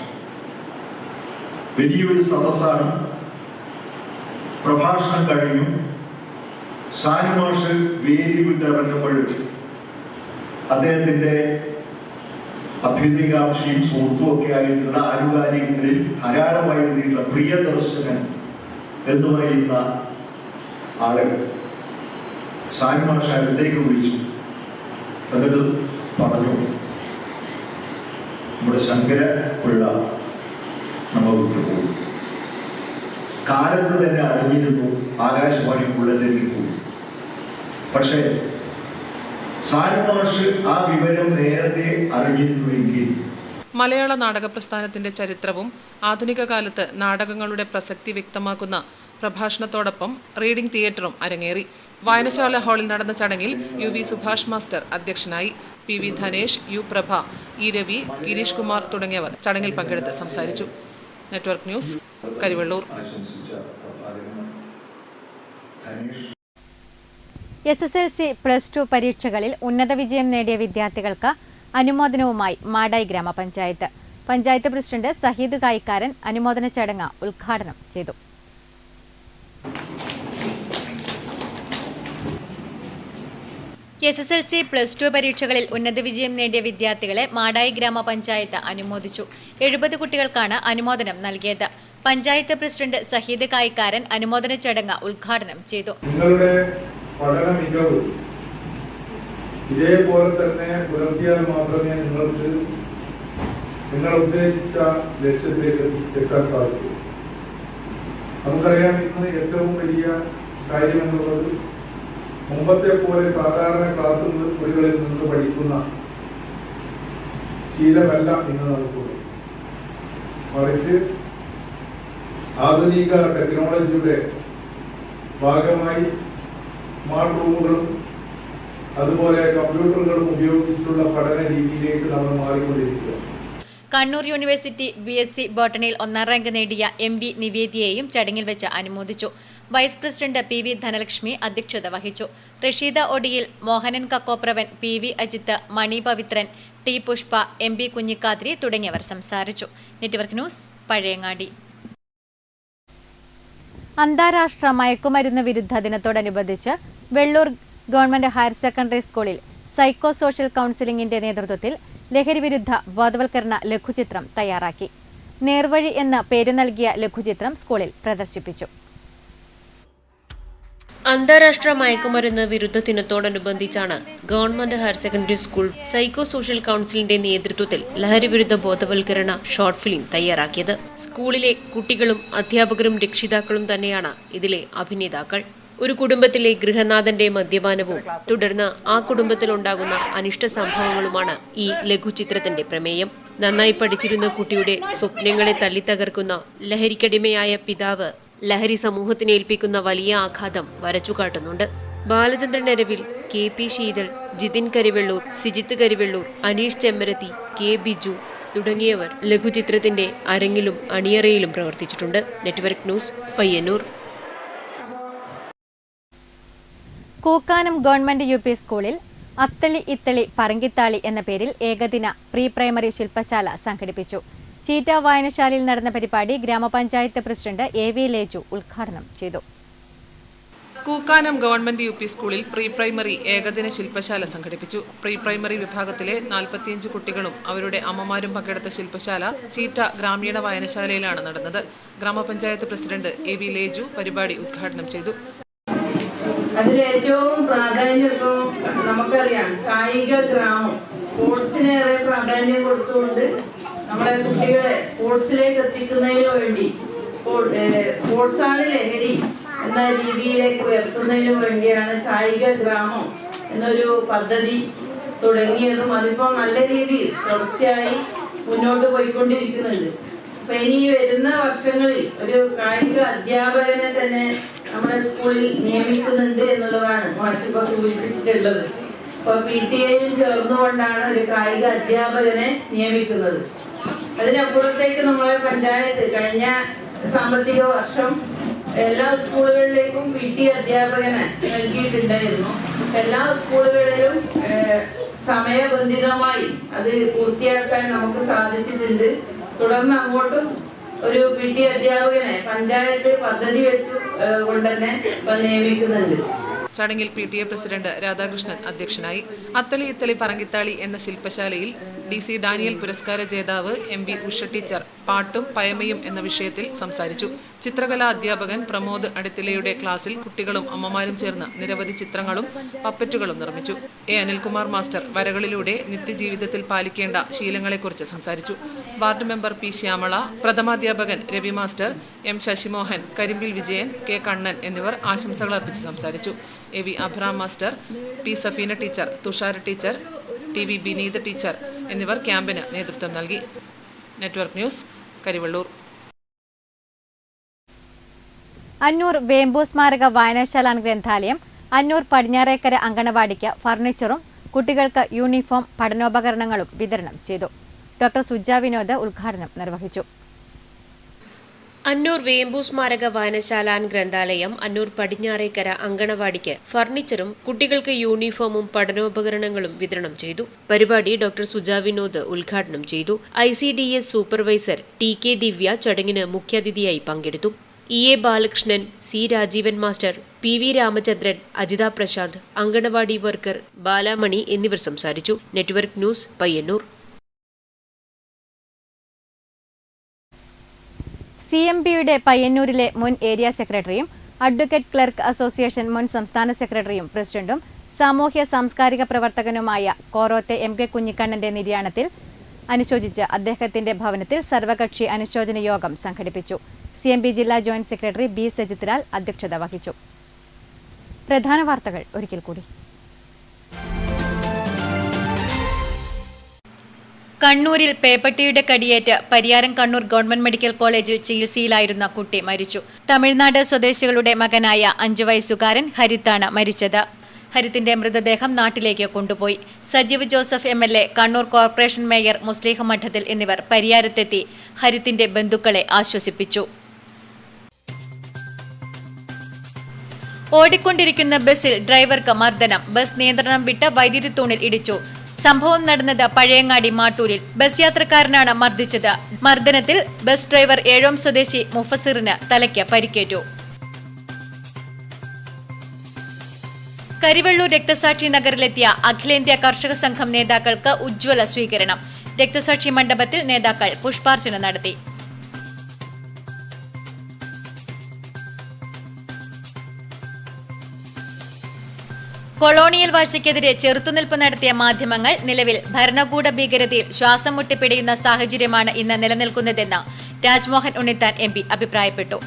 വലിയൊരു സദസ്സാണ്. പ്രഭാഷണം കഴിഞ്ഞു. സാനുമാഷ് വേദി വിട്ടിറങ്ങുമ്പോൾ അദ്ദേഹത്തിന്റെ അഭ്യുദയകാംക്ഷയും സുഹൃത്തും ഒക്കെ ആയിട്ടുള്ള ആനുകാലികങ്ങളിൽ ധാരാളമായി എഴുതിയിട്ടുള്ള പ്രിയദർശനൻ എന്ന് പറയുന്ന ആളുകൾ സാനുമാഷ് അടുത്തേക്ക് വിളിച്ചു. എന്നിട്ട് പറഞ്ഞു, നമ്മുടെ ശങ്കരപിള്ള നമ്മൾ വിട്ടുപോകും. കാലത്ത് തന്നെ അറിഞ്ഞിരുന്നു ആകാശവാണി ബുള്ളറ്റിനിൽ പോയി. പക്ഷേ സാനുമാഷ് ആ വിവരം നേരത്തെ അറിഞ്ഞിരുന്നുവെങ്കിൽ മലയാള നാടക പ്രസ്ഥാനത്തിന്റെ ചരിത്രവും ആധുനിക കാലത്ത് നാടകങ്ങളുടെ പ്രസക്തി വ്യക്തമാക്കുന്ന പ്രഭാഷണത്തോടൊപ്പം റീഡിംഗ് തിയേറ്ററും അരങ്ങേറി. വായനശാല ഹാളിൽ നടന്ന ചടങ്ങിൽ UV സുഭാഷ് മാസ്റ്റർ അധ്യക്ഷനായി. PV ധനേഷ്, U പ്രഭ, E രവി, ഗിരീഷ് കുമാർ തുടങ്ങിയവർ ചടങ്ങിൽ പങ്കെടുത്ത് സംസാരിച്ചു. Network news, Karivellur. SSLC+2 പരീക്ഷകളിൽ ഉന്നത വിജയം നേടിയ വിദ്യാർത്ഥികൾക്ക് അനുമോദനവുമായി മാടായി ഗ്രാമപഞ്ചായത്ത്. പഞ്ചായത്ത് പ്രസിഡന്റ് സഹീദ് കായിക്കാരൻ അനുമോദന ചടങ്ങ് ഉദ്ഘാടനം ചെയ്തു. SSLC+2 പരീക്ഷകളിൽ ഉന്നത വിജയം നേടിയ വിദ്യാർത്ഥികളെ മാടായി ഗ്രാമപഞ്ചായത്ത് അനുമോദിച്ചു. 70 കുട്ടികൾക്കാണ് അനുമോദനം നൽകിയത്. പഞ്ചായത്ത് പ്രസിഡന്റ് സഹീദ് കായിക്കാരൻ അനുമോദന ചടങ്ങ് ഉദ്ഘാടനം ചെയ്തു. നിങ്ങളുടെ പഠന മികവ് ഇതേപോലെ തന്നെ പുലർത്തിയാൽ മാത്രമേ നിങ്ങൾക്ക് നിങ്ങൾ ഉദ്ദേശിച്ച ലക്ഷ്യത്തിലേക്ക് എത്താൻ സാധിക്കൂ. നമുക്കറിയാം, ഇന്ന് ഏറ്റവും വലിയ കാര്യം എന്നുള്ളത് മുമ്പത്തെ പോലെ സാധാരണ ക്ലാസ് മുറികളിൽ നിന്ന് പഠിക്കുന്ന ശീലമല്ല ഇന്ന് നമുക്കുള്ളത്. മറിച്ച് ആധുനിക ടെക്നോളജിയുടെ ഭാഗമായി സ്മാർട്ട് റൂമുകളും അതുപോലെ കമ്പ്യൂട്ടറുകളും ഉപയോഗിച്ചുള്ള പഠന രീതിയിലേക്ക് നമ്മൾ മാറിക്കൊണ്ടിരിക്കുക. കണ്ണൂർ യൂണിവേഴ്സിറ്റി BSc ബോട്ടണിയിൽ 1ാം റാങ്ക് നേടിയ MV നിവേദിയെയും ചടങ്ങിൽ വെച്ച് അനുമോദിച്ചു. വൈസ് പ്രസിഡന്റ് PV ധനലക്ഷ്മി അധ്യക്ഷത വഹിച്ചു. റഷീദ ഒടിയിൽ, മോഹനൻ കക്കോപ്രവൻ, PV അജിത്ത്, മണി പവിത്രൻ, T പുഷ്പ, MB കുഞ്ഞിക്കാതിരി തുടങ്ങിയവർ സംസാരിച്ചു. Network news, Pazhayangadi. അന്താരാഷ്ട്ര മയക്കുമരുന്ന് വിരുദ്ധ ദിനത്തോടനുബന്ധിച്ച് വെള്ളൂർ ഗവൺമെന്റ് ഹയർ സെക്കൻഡറി സ്കൂളിൽ സൈക്കോ സോഷ്യൽ കൗൺസിലിംഗിന്റെ നേതൃത്വത്തിൽ ലഹരി വിരുദ്ധ ബോധവൽക്കരണ ലഘുചിത്രം തയ്യാറാക്കി. നേർവഴി എന്ന പേര് നൽകിയ ലഘുചിത്രം സ്കൂളിൽ പ്രദർശിപ്പിച്ചു. അന്താരാഷ്ട്ര മയക്കുമരുന്ന് വിരുദ്ധ ദിനത്തോടനുബന്ധിച്ചാണ് government higher secondary school psycho social കൗൺസിലിന്റെ നേതൃത്വത്തിൽ ലഹരി വിരുദ്ധ ബോധവൽക്കരണ ഷോർട്ട് ഫിലിം തയ്യാറാക്കിയത്. സ്കൂളിലെ കുട്ടികളും അധ്യാപകരും രക്ഷിതാക്കളും തന്നെയാണ് ഇതിലെ അഭിനേതാക്കൾ. ഒരു കുടുംബത്തിലെ ഗൃഹനാഥന്റെ മദ്യപാനവും തുടർന്ന് ആ കുടുംബത്തിലുണ്ടാകുന്ന അനിഷ്ട സംഭവങ്ങളുമാണ് ഈ ലഘുചിത്രത്തിന്റെ പ്രമേയം. നന്നായി പഠിച്ചിരുന്ന കുട്ടിയുടെ സ്വപ്നങ്ങളെ തല്ലിത്തകർക്കുന്ന ലഹരിക്കടിമയായ പിതാവ് ലഹരി സമൂഹത്തിന് ഏൽപ്പിക്കുന്ന വലിയ ആഘാതം വരച്ചുകാട്ടുന്നുണ്ട്. ബാലചന്ദ്രൻ അരവിൽ, KP ശീതൾ, ജിതിൻ കരിവെള്ളൂർ, സിജിത്ത് കരിവെള്ളൂർ, അനീഷ് ചെമ്മരത്തി, K ബിജു തുടങ്ങിയവർ ലഘുചിത്രത്തിന്റെ അരങ്ങിലും അണിയറയിലും പ്രവർത്തിച്ചിട്ടുണ്ട്. Network news, Payyanur. Kookkanam government UP സ്കൂളിൽ അത്തളി ഇത്തളി പറങ്കിത്താളി എന്ന പേരിൽ ഏകദിന പ്രീ പ്രൈമറി ശില്പശാല സംഘടിപ്പിച്ചു. ചീറ്റ വായനശാലയിൽ നടന്ന പരിപാടി ഗ്രാമപഞ്ചായത്ത് പ്രസിഡന്റ് AV ലേജു ഉദ്ഘാടനം ചെയ്തു. കൂക്കാനം ഗവൺമെന്റ് UP സ്കൂളിൽ പ്രീ പ്രൈമറി ഏകദിന ശില്പശാല സംഘടിപ്പിച്ചു. പ്രീ പ്രൈമറി വിഭാഗത്തിലെ 45 കുട്ടികളും അവരുടെ അമ്മമാരും പങ്കെടുത്ത ശില്പശാല ചീറ്റ ഗ്രാമീണ വായനശാലയിലാണ് നടന്നത്. ഗ്രാമപഞ്ചായത്ത് പ്രസിഡന്റ് AV ലേജു പരിപാടി ഉദ്ഘാടനം ചെയ്തു. അതിലേറ്റവും പ്രാധാന്യം ഇപ്പോൾ നമുക്കറിയാം, കായിക ഗ്രാമം, സ്പോർട്സിനേറെ പ്രാധാന്യം കൊടുത്തുകൊണ്ട് നമ്മുടെ കുട്ടികളെ സ്പോർട്സിലേക്ക് എത്തിക്കുന്നതിന് വേണ്ടി സ്പോർട്സാണ് ലഹരി എന്ന രീതിയിലേക്ക് ഉയർത്തുന്നതിന് വേണ്ടിയാണ് കായിക ഗ്രാമം എന്നൊരു പദ്ധതി തുടങ്ങിയതും അതിപ്പോൾ നല്ല രീതിയിൽ തുടർച്ചയായി മുന്നോട്ട് പോയിക്കൊണ്ടിരിക്കുന്നുണ്ട്. അപ്പൊ ഇനി വരുന്ന വർഷങ്ങളിൽ ഒരു കായിക അധ്യാപകനെ തന്നെ നമ്മുടെ സ്കൂളിൽ നിയമിക്കുന്നുണ്ട് എന്നുള്ളതാണ് മാഷിപ്പോ സൂചിപ്പിച്ചിട്ടുള്ളത്. ഇപ്പൊ PTA-യും ചേർന്നുകൊണ്ടാണ് ഒരു കായിക അധ്യാപകനെ നിയമിക്കുന്നത്. അതിനപ്പുറത്തേക്ക് നമ്മളെ പഞ്ചായത്ത് കഴിഞ്ഞ സാമ്പത്തിക വർഷം എല്ലാ സ്കൂളുകളിലേക്കും PT അധ്യാപകനെ നൽകിയിട്ടുണ്ടായിരുന്നു. എല്ലാ സ്കൂളുകളിലും സമയബന്ധിതമായി അത് പൂർത്തിയാക്കാൻ നമുക്ക് സാധിച്ചിട്ടുണ്ട്. തുടർന്ന് അങ്ങോട്ടും ഒരു PT അധ്യാപകനെ പഞ്ചായത്ത് പദ്ധതി വെച്ചു കൊണ്ട് തന്നെ നിയമിക്കുന്നുണ്ട്. ചടങ്ങിൽ PTA പ്രസിഡന്റ് രാധാകൃഷ്ണൻ അധ്യക്ഷനായി. അത്തളി ഇത്തളി പറങ്കിത്താളി എന്ന ശില്പശാലയിൽ DC ഡാനിയൽ പുരസ്കാര ജേതാവ് MV ഉഷ ടീച്ചർ പാട്ടും പയമയും എന്ന വിഷയത്തിൽ സംസാരിച്ചു. ചിത്രകലാ അധ്യാപകൻ പ്രമോദ് അടിത്തിലയുടെ ക്ലാസ്സിൽ കുട്ടികളും അമ്മമാരും ചേർന്ന് നിരവധി ചിത്രങ്ങളും പപ്പറ്റുകളും നിർമ്മിച്ചു. അനിൽകുമാർ മാസ്റ്റർ വരകളിലൂടെ നിത്യജീവിതത്തിൽ പാലിക്കേണ്ട ശീലങ്ങളെക്കുറിച്ച് സംസാരിച്ചു. വാർഡ് മെമ്പർ P ശ്യാമള, പ്രഥമാധ്യാപകൻ Ravi master, M Sasimohan, Karimbil Vijayan, K Kannan എന്നിവർ ആശംസകൾ അർപ്പിച്ച് സംസാരിച്ചു. AV Abram master, P Safeena teacher, Thushara teacher, TV Bineetha teacher എന്നിവർ ക്യാമ്പിന് നേതൃത്വം നൽകി. Network news, Karivellur. അന്നൂർ വേമ്പു സ്മാരക വായനശാല ഗ്രന്ഥാലയം അന്നൂർ പടിഞ്ഞാറേക്കര അങ്കണവാടിക്ക് ഫർണിച്ചറും കുട്ടികൾക്ക് യൂണിഫോം, പഠനോപകരണങ്ങളും വിതരണം ചെയ്തു. ഡോക്ടർ സുജ വിനോദ് ഉദ്ഘാടനം നിർവഹിച്ചു. അന്നൂർ വേമ്പു സ്മാരക വായനശാല ഗ്രന്ഥാലയം അന്നൂർ പടിഞ്ഞാറേക്കര അങ്കണവാടിക്ക് ഫർണിച്ചറും കുട്ടികൾക്ക് യൂണിഫോമും പഠനോപകരണങ്ങളും വിതരണം ചെയ്തു. പരിപാടി ഡോക്ടർ സുജ വിനോദ് ഉദ്ഘാടനം ചെയ്തു. ICDS സൂപ്പർവൈസർ TK ദിവ്യ ചടങ്ങിന് മുഖ്യാതിഥിയായി പങ്കെടുത്തു. EA Balakrishnan, C Rajeevan master, PV Ramachandran, Ajitha Prashanth, anganwadi worker Balamani എന്നിവർ സംസാരിച്ചു. Network news, Payyannur. CMBയുടെ പയ്യന്നൂരിലെ മുൻ ഏരിയ സെക്രട്ടറിയും അഡ്വക്കേറ്റ് ക്ലർക്ക് അസോസിയേഷൻ മുൻ സംസ്ഥാന സെക്രട്ടറിയും പ്രസിഡന്റും സാമൂഹ്യ സാംസ്കാരിക പ്രവർത്തകനുമായ കോറോത്തെ MK കുഞ്ഞിക്കണ്ണന്റെ നിര്യാണത്തിൽ അനുശോചിച്ച് അദ്ദേഹത്തിന്റെ ഭവനത്തിൽ സർവകക്ഷി അനുശോചന യോഗം സംഘടിപ്പിച്ചു. CMB ജില്ലാ joint secretary B Sajith Lal അധ്യക്ഷത വഹിച്ചു. പ്രധാന വാർത്തകൾ ഒരിക്കൽ കൂടി. കണ്ണൂരിൽ പേപ്പട്ടിയുടെ കടിയേറ്റ് പരിയാരം കണ്ണൂർ ഗവൺമെന്റ് മെഡിക്കൽ കോളേജിൽ ചികിത്സയിലായിരുന്ന കുട്ടി മരിച്ചു. തമിഴ്നാട് സ്വദേശികളുടെ മകനായ 5 വയസ്സുകാരൻ ഹരിത്താണ് മരിച്ചത്. ഹരിത്തിന്റെ മൃതദേഹം നാട്ടിലേക്ക് കൊണ്ടുപോയി. Sajeev Joseph MLA, Kannur corporation mayor മുസ്ലിഹ് മഠത്തിൽ എന്നിവർ പരിയാരത്തെത്തി ഹരിത്തിന്റെ ബന്ധുക്കളെ ആശ്വസിപ്പിച്ചു. ഓടിക്കൊണ്ടിരിക്കുന്ന ബസ്സിൽ ഡ്രൈവർക്ക് മർദ്ദനം. ബസ് നിയന്ത്രണം വിട്ട് വൈദ്യുതി തൂണിൽ ഇടിച്ചു. സംഭവം നടന്നത് പഴയങ്ങാടി മാട്ടൂരിൽ. ബസ് യാത്രക്കാരനാണ് മർദ്ദിച്ചത്. മർദ്ദനത്തിൽ ബസ് ഡ്രൈവർ ഏഴോം സ്വദേശി മുഫസിറിന് തലയ്ക്ക് പരിക്കേറ്റു. കരിവെള്ളൂർ രക്തസാക്ഷി നഗറിലെത്തിയ അഖിലേന്ത്യാ കർഷക സംഘം നേതാക്കൾക്ക് ഉജ്ജ്വല സ്വീകരണം. രക്തസാക്ഷി മണ്ഡപത്തിൽ നേതാക്കൾ പുഷ്പാർച്ചന നടത്തി. കൊളോണിയൽ വാഴ്ചയ്ക്കെതിരെ ചെറുത്തുനിൽപ്പ് നടത്തിയ മാധ്യമങ്ങൾ നിലവിൽ ഭരണകൂട ഭീകരതയിൽ ശ്വാസം മുട്ടിപ്പിടിയുന്ന സാഹചര്യമാണ് ഇന്ന് നിലനിൽക്കുന്നതെന്ന് രാജ്മോഹൻ ഉണ്ണിത്താൻ MP അഭിപ്രായപ്പെട്ടു.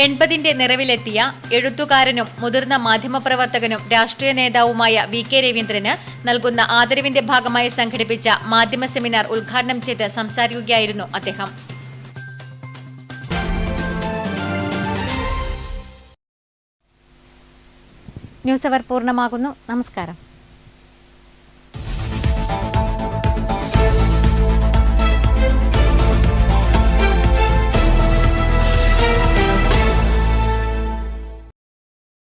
80ന്റെ നിറവിലെത്തിയ എഴുത്തുകാരനും മുതിർന്ന മാധ്യമപ്രവർത്തകനും രാഷ്ട്രീയ നേതാവുമായ VK രവീന്ദ്രന് നൽകുന്ന ആദരവിന്റെ ഭാഗമായി സംഘടിപ്പിച്ച മാധ്യമ സെമിനാർ ഉദ്ഘാടനം ചെയ്ത് സംസാരിക്കുകയായിരുന്നു അദ്ദേഹം. ന്യൂസ് അവർ പൂർണ്ണമാകുന്നു. നമസ്കാരം.